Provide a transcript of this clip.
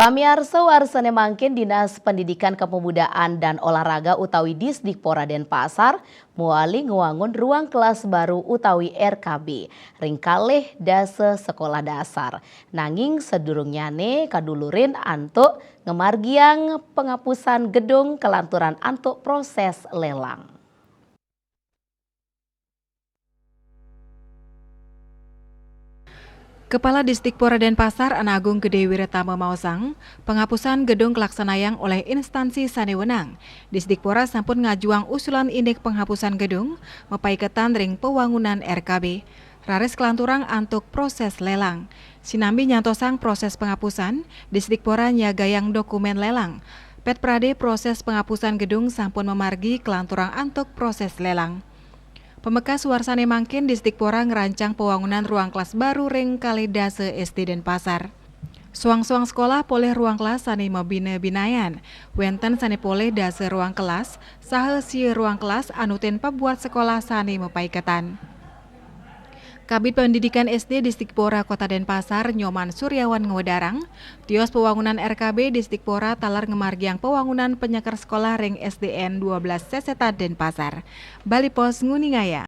Pamiarsa warsane mangkin Dinas Pendidikan Kepemudaan dan Olahraga utawi Disdikpora Denpasar muali ngewangun ruang kelas baru utawi RKB ringkalih dase sekolah dasar. Nanging sedurungnyane kadulurin antuk ngemargiang penghapusan gedung kelanturan antuk proses lelang. Kepala Disdikpora Denpasar Anagung Gede Wiratama Mausang, penghapusan gedung kelaksanayang oleh instansi sanewenang. Disdikpora sampun ngajuang usulan indek penghapusan gedung, mepai ketan ring pewangunan RKB. Raris kelanturang antuk proses lelang. Sinambi nyantosang proses penghapusan, Disdikpora nyagayang dokumen lelang. Pet Prade proses penghapusan gedung sampun memargi kelanturang antuk proses lelang. Pemekas warsane mangkin Disdikpora ngerancang pewangunan ruang kelas baru ring kalidase SD Denpasar. Suang-suang sekolah poleh ruang kelas sane mebina binayan. Wenten sane poleh dase ruang kelas, sahe sie ruang kelas anutin pebuat sekolah sane mepaiketan. Kabid Pendidikan SD Disdikpora Kota Denpasar Nyoman Suryawan Ngewedarang, tios pewangunan RKB Disdikpora talar ngemargiang pewangunan penyekar sekolah ring SDN 12 Seseta Denpasar. Bali Pos Nguningaya.